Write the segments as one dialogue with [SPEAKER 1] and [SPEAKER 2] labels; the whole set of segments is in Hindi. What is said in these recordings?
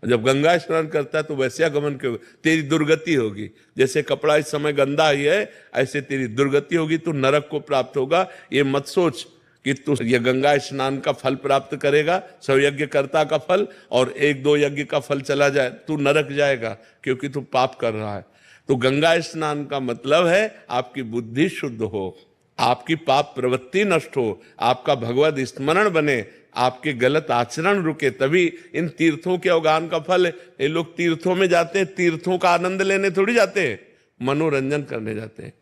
[SPEAKER 1] जब गंगा स्नान करता है तो वैश्यागमन क्यों? तेरी दुर्गति होगी। जैसे कपड़ा इस समय गंदा ही है, ऐसे तेरी दुर्गति होगी, तू नरक को प्राप्त होगा। ये मत सोच कि तू ये गंगा स्नान का फल प्राप्त करेगा, स्वयज्ञकर्ता का फल, और एक दो यज्ञ का फल चला जाए, तू नरक जाएगा, क्योंकि तू पाप कर रहा है। तो गंगा स्नान का मतलब है आपकी बुद्धि शुद्ध हो, आपकी पाप प्रवृत्ति नष्ट हो, आपका भगवत स्मरण बने, आपके गलत आचरण रुके, तभी इन तीर्थों के अवगाहन का फल है। ये लोग तीर्थों में जाते हैं, तीर्थों का आनंद लेने थोड़ी जाते हैं, मनोरंजन करने जाते हैं।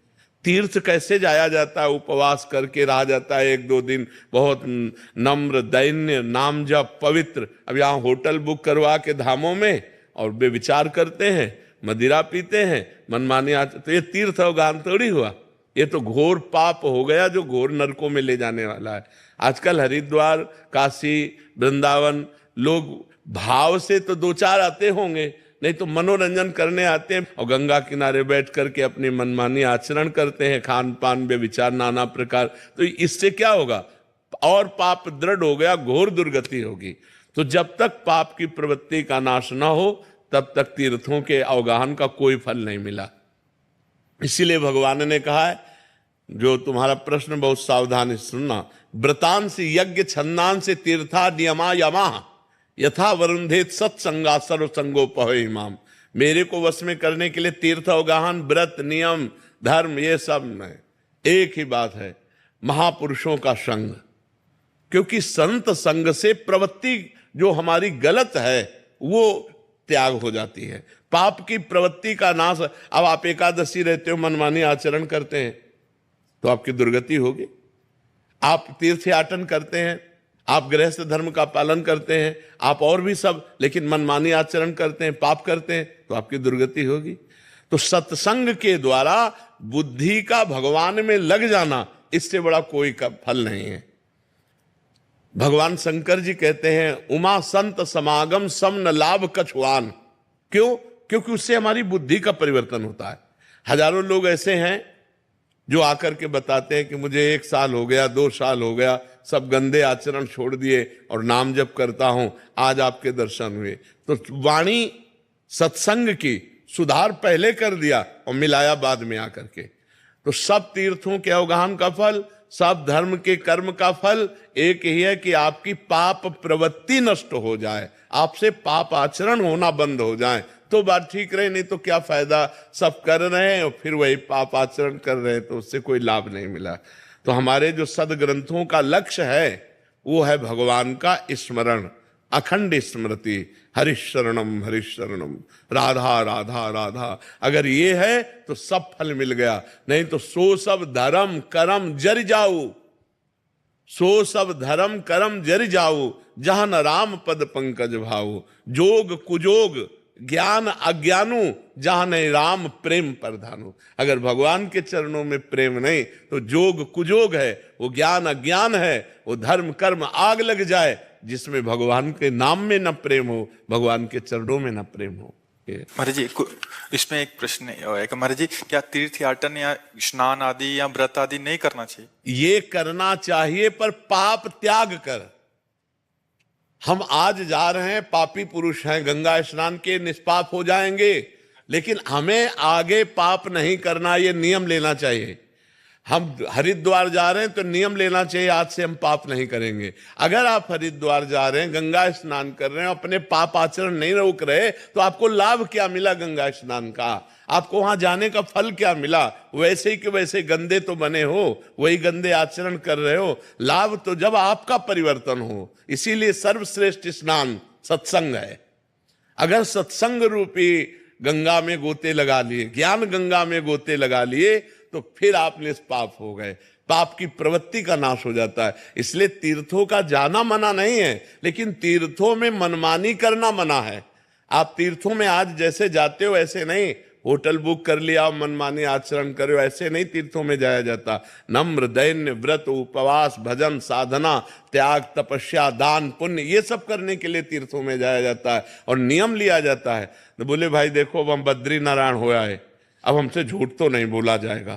[SPEAKER 1] तीर्थ कैसे जाया जाता है? उपवास करके रहा जाता है एक दो दिन, बहुत नम्र दैन्य, नाम जप, पवित्र। अब यहाँ होटल बुक करवा के धामों में और बेविचार करते हैं, मदिरा पीते हैं, मनमानी आते, तो ये तीर्थ अवगाहन थोड़ी हुआ। ये तो घोर पाप हो गया जो घोर नरकों में ले जाने वाला है। आजकल हरिद्वार, काशी, वृंदावन लोग भाव से तो दो चार आते होंगे, नहीं तो मनोरंजन करने आते हैं और गंगा किनारे बैठ करके अपनी मनमानी आचरण करते हैं, खान पान बेविचार नाना प्रकार। तो इससे क्या होगा? और पाप दृढ़ हो गया, घोर दुर्गति होगी। तो जब तक पाप की प्रवृत्ति का नाश न हो तब तक तीर्थों के अवगाहन का कोई फल नहीं मिला। इसीलिए भगवान ने कहा है, जो तुम्हारा प्रश्न बहुत सावधानी से सुनना, व्रतांसि यज्ञ छंदांसि तीर्था नियमा यमा यथा वरुंधेत सत्संगा सर्वसंगोपह इमाम। मेरे को वश में करने के लिए तीर्थ अवगाहन, व्रत, नियम, धर्म, ये सब नहीं, एक ही बात है, महापुरुषों का संग। क्योंकि संत संग से प्रवृत्ति जो हमारी गलत है वो त्याग हो जाती है, पाप की प्रवृत्ति का नाश। अब आप एकादशी रहते हो, मनमानी आचरण करते हैं तो आपकी दुर्गति होगी। आप तीर्थयाटन करते हैं, आप गृहस्थ धर्म का पालन करते हैं, आप और भी सब, लेकिन मनमानी आचरण करते हैं, पाप करते हैं, तो आपकी दुर्गति होगी। तो सत्संग के द्वारा बुद्धि का भगवान में लग जाना, इससे बड़ा कोई का फल नहीं है। भगवान शंकर जी कहते हैं, उमा संत समागम सम न लाभ कछुआन। क्यों? क्योंकि उससे हमारी बुद्धि का परिवर्तन होता है। हजारों लोग ऐसे हैं जो आकर के बताते हैं कि मुझे 1 साल हो गया, 2 साल हो गया, सब गंदे आचरण छोड़ दिए और नाम जप करता हूं, आज आपके दर्शन हुए। तो वाणी सत्संग की सुधार पहले कर दिया और मिलाया बाद में आकर के। तो सब तीर्थों के अवगाहन का फल, सब धर्म के कर्म का फल एक ही है कि आपकी पाप प्रवृत्ति नष्ट हो जाए, आपसे पाप आचरण होना बंद हो जाए, तो बात ठीक रहे। नहीं तो क्या फायदा, सब कर रहे हैं और फिर वही पाप आचरण कर रहे हैं, तो उससे कोई लाभ नहीं मिला। तो हमारे जो सदग्रंथों का लक्ष्य है वो है भगवान का स्मरण, अखंड स्मृति, हरिशरणम हरिशरणम, राधा राधा राधा। अगर ये है तो सब फल मिल गया, नहीं तो सो सब धर्म कर्म जर जाऊ, सो सब धर्म कर्म जर जाऊ, जहां न राम पद पंकज भाऊ। जोग कुजोग ज्ञान अज्ञानु, जहां नहीं राम प्रेम प्रधानु। अगर भगवान के चरणों में प्रेम नहीं तो जोग कुजोग है, वो ज्ञान अज्ञान है, वो धर्म कर्म आग लग जाए। जिसमें भगवान के नाम में न प्रेम हो, भगवान के चरणों में न प्रेम हो।
[SPEAKER 2] महाराज जी, इसमें एक प्रश्न है कि महाराज जी, क्या तीर्थयाटन या स्नान आदि या व्रत आदि नहीं करना चाहिए?
[SPEAKER 1] ये करना चाहिए, पर पाप त्याग कर। हम आज जा रहे हैं, पापी पुरुष हैं, गंगा स्नान के निष्पाप हो जाएंगे, लेकिन हमें आगे पाप नहीं करना, ये नियम लेना चाहिए। हम हरिद्वार जा रहे हैं तो नियम लेना चाहिए, आज से हम पाप नहीं करेंगे। अगर आप हरिद्वार जा रहे हैं, गंगा स्नान कर रहे हैं, अपने पाप आचरण नहीं रोक रहे, तो आपको लाभ क्या मिला गंगा स्नान का? आपको वहां जाने का फल क्या मिला? वैसे ही कि वैसे गंदे तो बने हो, वही गंदे आचरण कर रहे हो। लाभ तो जब आपका परिवर्तन हो। इसीलिए सर्वश्रेष्ठ स्नान सत्संग है। अगर सत्संग रूपी गंगा में गोते लगा लिए, ज्ञान गंगा में गोते लगा लिए, तो फिर आप निष्पाप हो गए, पाप की प्रवृत्ति का नाश हो जाता है। इसलिए तीर्थों का जाना मना नहीं है, लेकिन तीर्थों में मनमानी करना मना है। आप तीर्थों में आज जैसे जाते हो ऐसे नहीं, होटल बुक कर लिया, मनमानी आचरण करो, ऐसे नहीं तीर्थों में जाया जाता। नम्र दैन्य व्रत उपवास भजन साधना त्याग तपस्या दान पुण्य, ये सब करने के लिए तीर्थों में जाया जाता है और नियम लिया जाता है। तो बोले भाई देखो, अब हम बद्री नारायण हो आए, अब हमसे झूठ तो नहीं बोला जाएगा।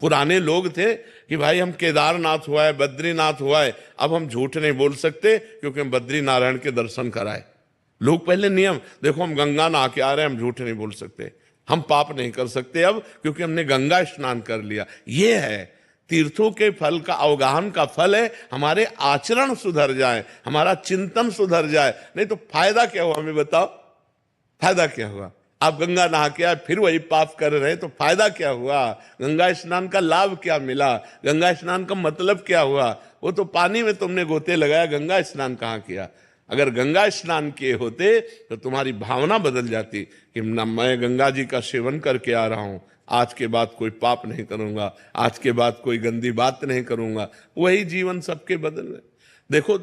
[SPEAKER 1] पुराने लोग थे कि भाई हम केदारनाथ हुआ है, बद्रीनाथ हुआ है, अब हम झूठ नहीं बोल सकते क्योंकि हम बद्री नारायण के दर्शन कराए। लोग पहले नियम, देखो हम गंगा नहा के आ रहे हैं, हम झूठ नहीं बोल सकते, हम पाप नहीं कर सकते अब, क्योंकि हमने गंगा स्नान कर लिया। ये है तीर्थों के फल का, अवगाहन का फल है हमारे आचरण सुधर जाए, हमारा चिंतन सुधर जाए। नहीं तो फायदा क्या हुआ, हमें बताओ, फायदा क्या हुआ? आप गंगा नहा के आए फिर वही पाप कर रहे हैं, तो फायदा क्या हुआ? गंगा स्नान का लाभ क्या मिला? गंगा स्नान का मतलब क्या हुआ? वो तो पानी में तुमने गोते लगाया, गंगा स्नान कहाँ किया? अगर गंगा स्नान किए होते तो तुम्हारी भावना बदल जाती कि ना, मैं गंगा जी का सेवन करके आ रहा हूं, आज के बाद कोई पाप नहीं करूंगा, आज के बाद कोई गंदी बात नहीं करूंगा। वही जीवन सबके बदल में। देखो,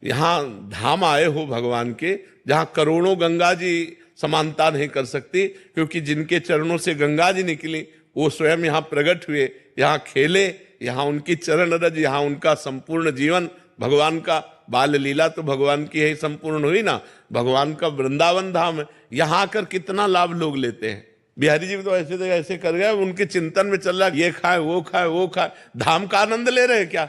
[SPEAKER 1] यहां धाम आए हो भगवान के, जहां करोड़ों गंगा जी समानता नहीं कर सकती, क्योंकि जिनके चरणों से गंगा जी निकली वो स्वयं यहाँ प्रकट हुए, यहाँ खेले, यहाँ उनकी चरण रज, यहाँ उनका संपूर्ण जीवन भगवान का बाल लीला तो भगवान की है संपूर्ण हुई ना, भगवान का वृंदावन धाम है। यहाँ आकर कितना लाभ लोग लेते हैं। बिहारी जी तो ऐसे कर गए, उनके चिंतन में चल रहा है ये खाए वो खाए वो खाए, धाम का आनंद ले रहे हैं क्या?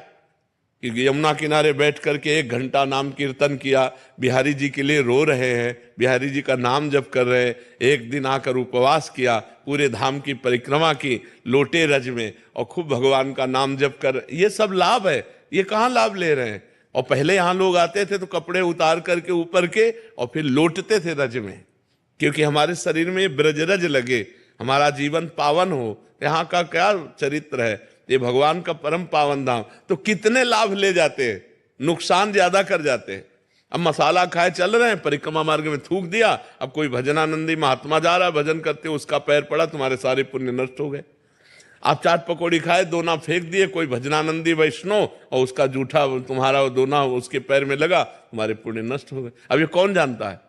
[SPEAKER 1] कि यमुना किनारे बैठ करके 1 घंटा नाम कीर्तन किया, बिहारी जी के लिए रो रहे हैं, बिहारी जी का नाम जप कर रहे हैं, एक दिन आकर उपवास किया, पूरे धाम की परिक्रमा की लोटे रज में, और खूब भगवान का नाम जप कर, ये सब लाभ है। ये कहाँ लाभ ले रहे हैं? और पहले यहाँ लोग आते थे तो कपड़े उतार करके ऊपर के और फिर लौटते थे रज में, क्योंकि हमारे शरीर में ब्रजरज लगे, हमारा जीवन पावन हो। यहाँ का क्या चरित्र है, ये भगवान का परम पावन धाम। तो कितने लाभ ले जाते हैं, नुकसान ज्यादा कर जाते हैं। अब मसाला खाए चल रहे हैं, परिक्रमा मार्ग में थूक दिया, अब कोई भजनानंदी महात्मा जा रहा है भजन करते, उसका पैर पड़ा, तुम्हारे सारे पुण्य नष्ट हो गए। आप चाट पकौड़ी खाए, दोना फेंक दिए, कोई भजनानंदी वैष्णव, और उसका जूठा तुम्हारा दोना उसके पैर में लगा, तुम्हारे पुण्य नष्ट हो गए। अब ये कौन जानता है?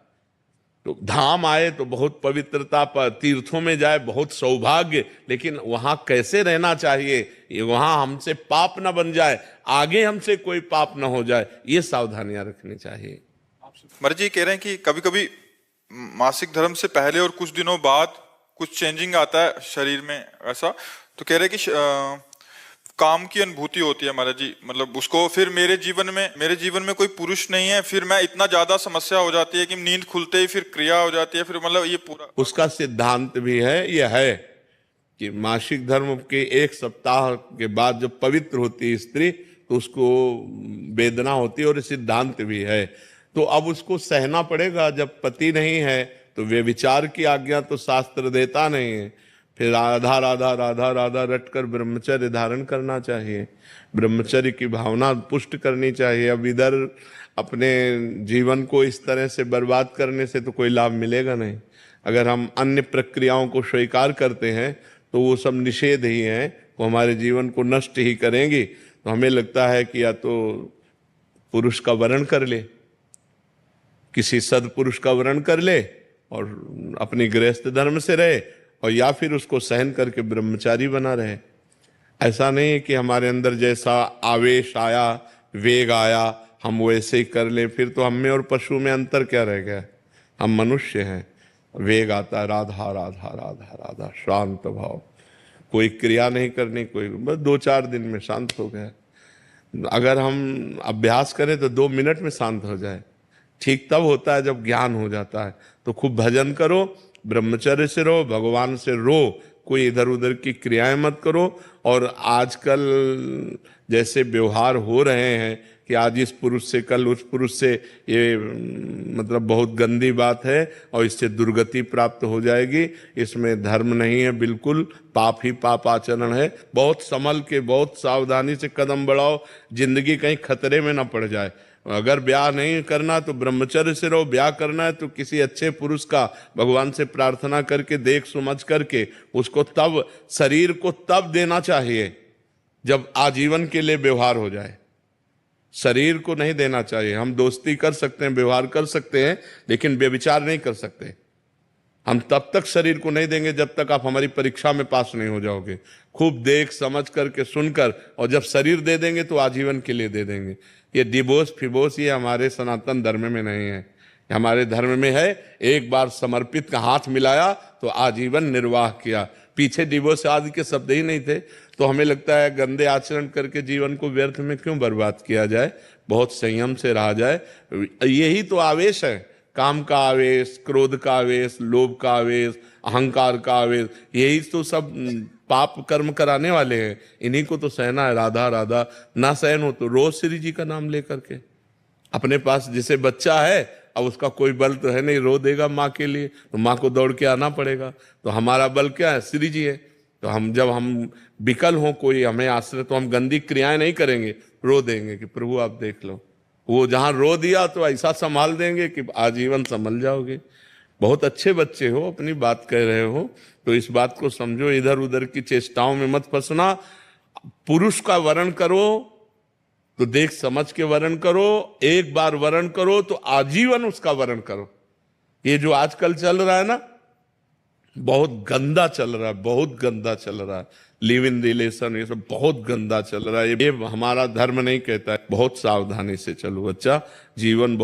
[SPEAKER 1] तो धाम आए तो बहुत पवित्रता पर, तीर्थों में जाए बहुत सौभाग्य, लेकिन वहां कैसे रहना चाहिए, ये वहां हमसे पाप ना बन जाए, आगे हमसे कोई पाप ना हो जाए, ये सावधानियां रखनी चाहिए।
[SPEAKER 2] महाराज जी कह रहे हैं कि कभी कभी मासिक धर्म से पहले और कुछ दिनों बाद कुछ चेंजिंग आता है शरीर में ऐसा, तो कह रहे हैं कि काम की अनुभूति होती है महाराज जी, मतलब उसको फिर मेरे जीवन में कोई पुरुष नहीं है, फिर मैं इतना ज्यादा समस्या हो जाती है कि नींद खुलते ही फिर क्रिया हो जाती है, फिर मतलब ये पूरा
[SPEAKER 1] उसका सिद्धांत भी है, यह है कि मासिक धर्म के 1 सप्ताह के बाद जब पवित्र होती है स्त्री तो उसको वेदना होती है, और सिद्धांत भी है। तो अब उसको सहना पड़ेगा। जब पति नहीं है तो व्यभिचार की आज्ञा तो शास्त्र देता नहीं है, फिर राधा राधा राधा राधा रटकर ब्रह्मचर्य धारण करना चाहिए, ब्रह्मचर्य की भावना पुष्ट करनी चाहिए। अब इधर अपने जीवन को इस तरह से बर्बाद करने से तो कोई लाभ मिलेगा नहीं। अगर हम अन्य प्रक्रियाओं को स्वीकार करते हैं तो वो सब निषेध ही हैं, वो हमारे जीवन को नष्ट ही करेंगी। तो हमें लगता है कि या तो पुरुष का वर्ण कर ले, किसी सदपुरुष का वर्ण कर ले और अपनी गृहस्थ धर्म से रहे, और या फिर उसको सहन करके ब्रह्मचारी बना रहे। ऐसा नहीं है कि हमारे अंदर जैसा आवेश आया, वेग आया, हम वैसे ही कर लें, फिर तो हम में और पशु में अंतर क्या रह गया? हम मनुष्य हैं, वेग आता है, राधा राधा राधा राधा, शांत भाव, कोई क्रिया नहीं करनी, कोई बस 2-4 दिन में शांत हो गया। अगर हम अभ्यास करें तो 2 मिनट में शांत हो जाए। ठीक तब होता है जब ज्ञान हो जाता है। तो खूब भजन करो, ब्रह्मचर्य से रहो, भगवान से रो, कोई इधर उधर की क्रियाएं मत करो। और आजकल जैसे व्यवहार हो रहे हैं कि आज इस पुरुष से कल उस पुरुष से, ये मतलब बहुत गंदी बात है और इससे दुर्गति प्राप्त हो जाएगी। इसमें धर्म नहीं है, बिल्कुल पाप ही पाप आचरण है। बहुत संभल के, बहुत सावधानी से कदम बढ़ाओ, जिंदगी कहीं खतरे में ना पड़ जाए। अगर ब्याह नहीं करना तो ब्रह्मचर्य से रहो, ब्याह करना है तो किसी अच्छे पुरुष का भगवान से प्रार्थना करके, देख समझ करके उसको तब, शरीर को तब देना चाहिए जब आजीवन के लिए व्यवहार हो जाए। शरीर को नहीं देना चाहिए। हम दोस्ती कर सकते हैं, व्यवहार कर सकते हैं, लेकिन व्यभिचार नहीं कर सकते। हम तब तक शरीर को नहीं देंगे जब तक आप हमारी परीक्षा में पास नहीं हो जाओगे। खूब देख समझ करके, सुनकर, और जब शरीर दे देंगे तो आजीवन के लिए दे देंगे। ये डिवोर्स फिवोर्स ये हमारे सनातन धर्म में नहीं है। हमारे धर्म में है, एक बार समर्पित का हाथ मिलाया तो आजीवन निर्वाह किया। पीछे डिवोर्स आदि के शब्द ही नहीं थे। तो हमें लगता है गंदे आचरण करके जीवन को व्यर्थ में क्यों बर्बाद किया जाए, बहुत संयम से रहा जाए। यही तो आवेश है। काम का आवेश, क्रोध का आवेश, लोभ का आवेश, अहंकार का आवेश, यही तो सब पाप कर्म कराने वाले हैं। इन्हीं को तो सहना है। राधा राधा ना सहन हो तो रोज श्री जी का नाम लेकर के, अपने पास जैसे बच्चा है, अब उसका कोई बल तो है नहीं, रो देगा माँ के लिए तो माँ को दौड़ के आना पड़ेगा। तो हमारा बल क्या है? श्री जी है। तो हम जब हम विकल हों, कोई हमें आश्रय, तो हम गंदी क्रियाएं नहीं करेंगे, रो देंगे कि प्रभु आप देख लो। वो जहां रो दिया तो ऐसा संभाल देंगे कि आजीवन संभल जाओगे। बहुत अच्छे बच्चे हो, अपनी बात कह रहे हो तो इस बात को समझो, इधर उधर की चेष्टाओं में मत फंसना। पुरुष का वर्ण करो तो देख समझ के वर्ण करो, एक बार वर्ण करो तो आजीवन उसका वर्ण करो। ये जो आजकल चल रहा है ना, बहुत गंदा चल रहा है, बहुत गंदा चल रहा है। लिव इन रिलेशन, ये सब बहुत गंदा चल रहा है। ये हमारा धर्म नहीं कहता है। बहुत सावधानी से चलो बच्चा, जीवन बहुत